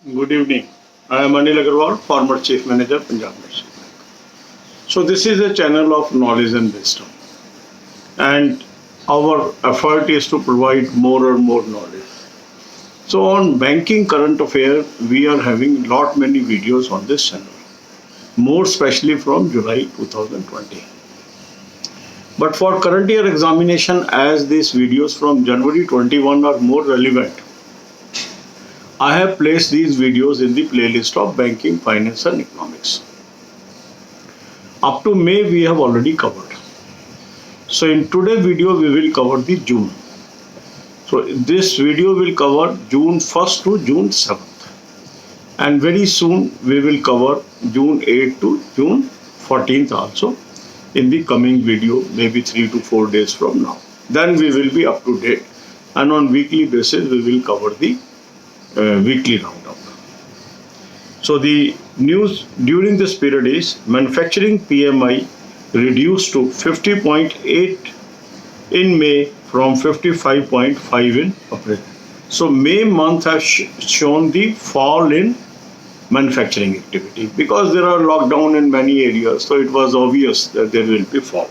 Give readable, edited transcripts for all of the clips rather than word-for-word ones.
Good evening. I am Anil Agarwal, former Chief Manager, Punjab National Bank. So this is a channel of knowledge and wisdom, and our effort is to provide more and more knowledge. So on banking current affair, we are having lot many videos on this channel, more especially from July 2020. But for current year examination, as these videos from January 21 are more relevant, I have placed these videos in the playlist of banking, finance and economics. Up to May we have already covered. So in today's video we will cover the June. So this video will cover June 1st to June 7th. And very soon we will cover June 8th to June 14th also in the coming video, maybe 3 to 4 days from now. Then we will be up to date, and on weekly basis we will cover the weekly roundup. So the news during this period is manufacturing PMI reduced to 50.8 in May from 55.5 in April. So May month has shown the fall in manufacturing activity because there are lockdown in many areas, so it was obvious that there will be fall.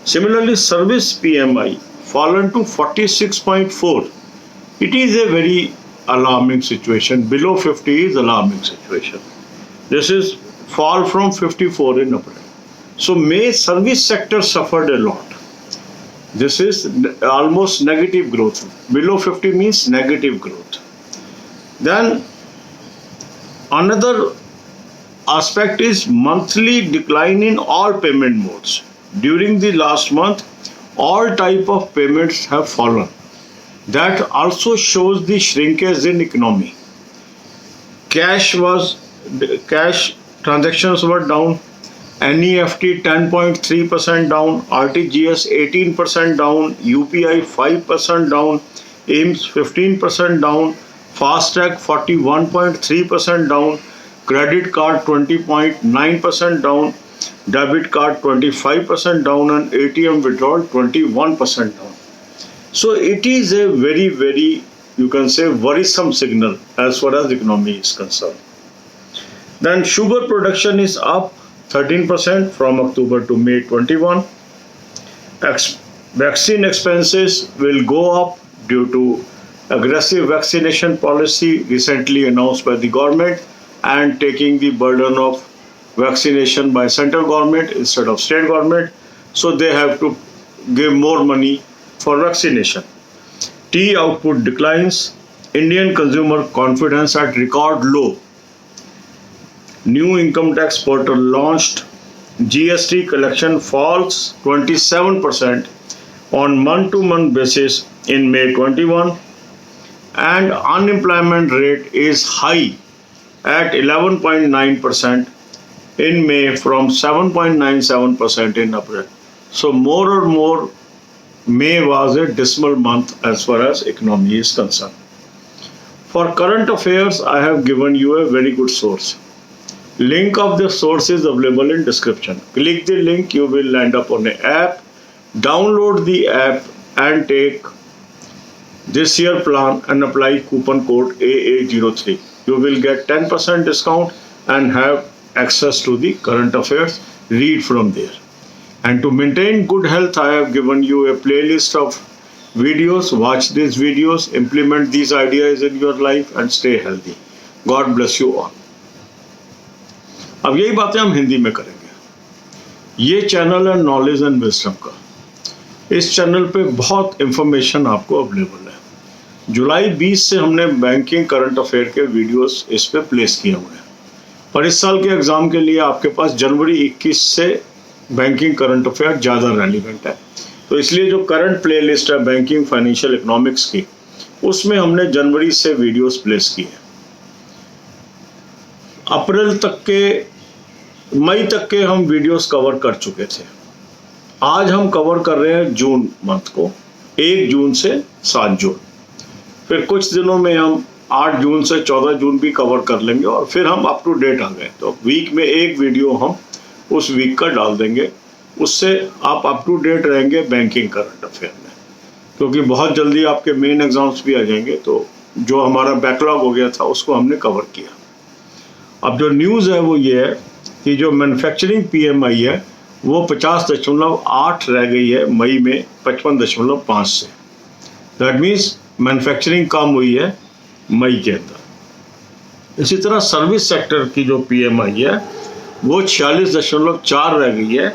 Similarly, service PMI fallen to 46.4. It is a very alarming situation. Below 50 is alarming situation. This is fall from 54 in April. So May service sector suffered a lot. This is almost negative growth. Below 50 means negative growth. Then another aspect is monthly decline in all payment modes. During the last month, all type of payments have fallen. That also shows the shrinkage in economy. Cash transactions were down, NEFT 10.3% down, RTGS 18% down, UPI 5% down, AIMS 15% down, FASTag 41.3% down, credit card 20.9% down, debit card 25% down, and ATM withdrawal 21% down. So it is a very, you can say, worrisome signal as far as economy is concerned. Then sugar production is up 13% from October to May 21. Vaccine expenses will go up due to aggressive vaccination policy recently announced by the government and taking the burden of vaccination by central government instead of state government. So they have to give more money for vaccination. Tea output declines. Indian consumer confidence at record low. New income tax portal launched. GST collection falls 27% on month-to-month basis in May 21, and unemployment rate is high at 11.9% in May from 7.97% in April. So more and more, May was a dismal month as far as economy is concerned. For current affairs, I have given you a very good source. Link of the source is available in description. Click the link, you will land up on an app. Download the app and take this year plan and apply coupon code AA03. You will get 10% discount and have access to the current affairs. Read from there. And to maintain good health, I have given you a playlist of videos. Watch these videos, implement these ideas in your life and stay healthy. God bless you all. अब यही बातें हम हिंदी में करेंगे। ये channel है knowledge and wisdom का। इस चैनल पे बहुत इंफॉर्मेशन आपको अवेलेबल है। जुलाई 20 से हमने बैंकिंग करंट अफेयर के वीडियोस इस पे प्लेस किए हुए हैं, और इस साल के एग्जाम के लिए आपके पास जनवरी 21 से बैंकिंग करंट अफेयर ज़्यादा रेलिवेंट है। तो इसलिए जो करंट प्लेलिस्ट है बैंकिंग फाइनेंशियल इकोनॉमिक्स की, उसमें हमने जनवरी से वीडियोस प्लेस किए। अप्रैल तक के, मई तक के हम वीडियोस कवर कर चुके थे। आज हम कवर कर रहे हैं जून मंथ को, 1 जून से 7 जून। फिर कुछ दिनों में हम 8 जून से 14 जून भी कवर कर लेंगे, और फिर हम अप टू डेट आ गए तो वीक में एक वीडियो हम उस वीक का डाल देंगे। उससे आप अप टू डेट रहेंगे बैंकिंग करंट अफेयर में, क्योंकि बहुत जल्दी आपके मेन एग्जाम्स भी आ जाएंगे, तो जो हमारा बैकलॉग हो गया था उसको हमने कवर किया। अब जो न्यूज़ है वो ये है कि जो मैन्युफैक्चरिंग PMI है वो 50.8 रह गई है मई में 55.5 से। दैट मीन्स मैन्युफैक्चरिंग कम हुई है मई के अंदर। इसी तरह सर्विस सेक्टर की जो PMI है वो 46.4 रह गई है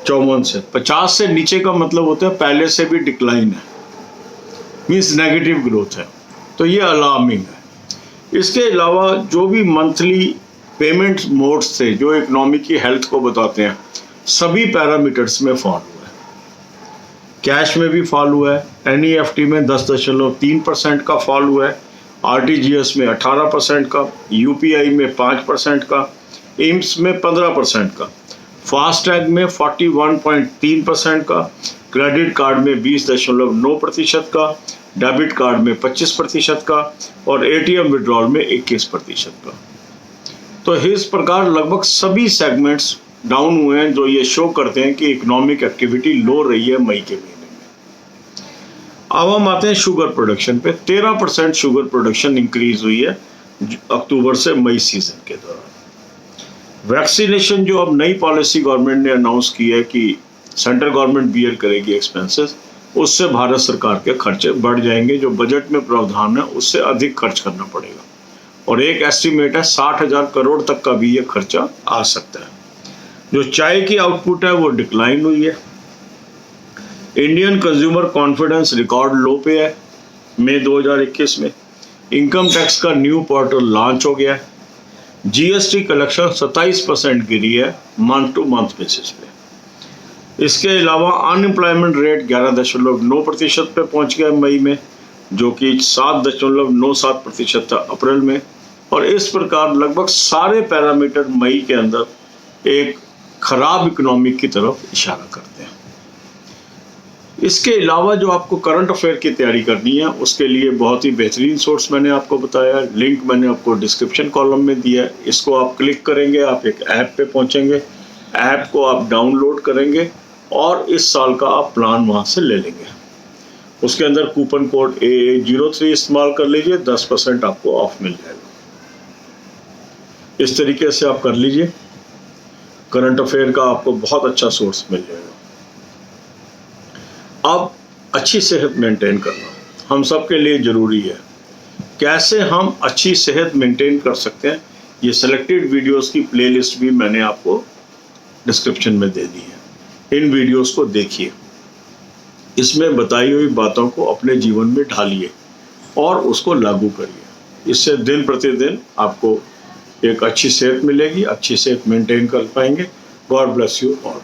54 से। 50 से नीचे का मतलब होता है पहले से भी डिक्लाइन है, मीन्स नेगेटिव ग्रोथ है, तो ये अलार्मिंग है। इसके अलावा जो भी मंथली पेमेंट मोड्स थे जो इकोनॉमी की हेल्थ को बताते हैं, सभी पैरामीटर्स में फॉल हुआ है। कैश में भी फॉल हुआ है, NEFT में 10.3% का फॉल हुआ है, RTGS में 18% का, UPI में 5% का, एम्स में 15% का, फास्टैग में 41.3% का, क्रेडिट कार्ड में 20.9% का, डेबिट कार्ड में 25% का और ATM विड्रॉल में 21% का। तो इस प्रकार लगभग सभी सेगमेंट्स डाउन हुए हैं, जो ये शो करते हैं कि इकोनॉमिक एक्टिविटी लो रही है मई के महीने में। अब हम आते हैं शुगर प्रोडक्शन पे। 13% शुगर प्रोडक्शन इंक्रीज हुई है अक्टूबर से मई सीजन के दौरान। वैक्सीनेशन जो अब नई पॉलिसी गवर्नमेंट ने अनाउंस की है कि सेंट्रल गवर्नमेंट बियर करेगी एक्सपेंसेस, उससे भारत सरकार के खर्चे बढ़ जाएंगे। जो बजट में प्रावधान है उससे अधिक खर्च करना पड़ेगा और एक एस्टिमेट है 60,000 करोड़ तक का भी ये खर्चा आ सकता है। जो चाय की आउटपुट है वो डिक्लाइन हुई है। इंडियन कंज्यूमर कॉन्फिडेंस रिकॉर्ड लो पे है मई 2021 में। इनकम टैक्स का न्यू पोर्टल लॉन्च हो गया है। GST कलेक्शन 27% गिरी है मंथ टू मंथ बेसिस पे। इसके अलावा अनएम्प्लॉयमेंट रेट 11.9% पे पहुंच गया मई में, जो कि 7.97% था अप्रैल में। और इस प्रकार लगभग सारे पैरामीटर मई के अंदर एक खराब इकोनॉमी की तरफ इशारा करते हैं। इसके अलावा जो आपको करंट अफेयर की तैयारी करनी है उसके लिए बहुत ही बेहतरीन सोर्स मैंने आपको बताया, लिंक मैंने आपको डिस्क्रिप्शन कॉलम में दिया है। इसको आप क्लिक करेंगे, आप एक ऐप पे पहुंचेंगे, ऐप को आप डाउनलोड करेंगे और इस साल का आप प्लान वहां से ले लेंगे। उसके अंदर कूपन कोड AA03 इस्तेमाल कर लीजिए, 10% आपको ऑफ मिल जाएगा। इस तरीके से आप कर लीजिए, करंट अफेयर का आपको बहुत अच्छा सोर्स मिल जाएगा। अब अच्छी सेहत मेंटेन करना हम सब के लिए ज़रूरी है। कैसे हम अच्छी सेहत मेंटेन कर सकते हैं, ये सेलेक्टेड वीडियोस की प्लेलिस्ट भी मैंने आपको डिस्क्रिप्शन में दे दी है। इन वीडियोस को देखिए, इसमें बताई हुई बातों को अपने जीवन में ढालिए और उसको लागू करिए। इससे दिन प्रतिदिन आपको एक अच्छी सेहत मिलेगी, अच्छी सेहत मेंटेन कर पाएंगे। God bless you all.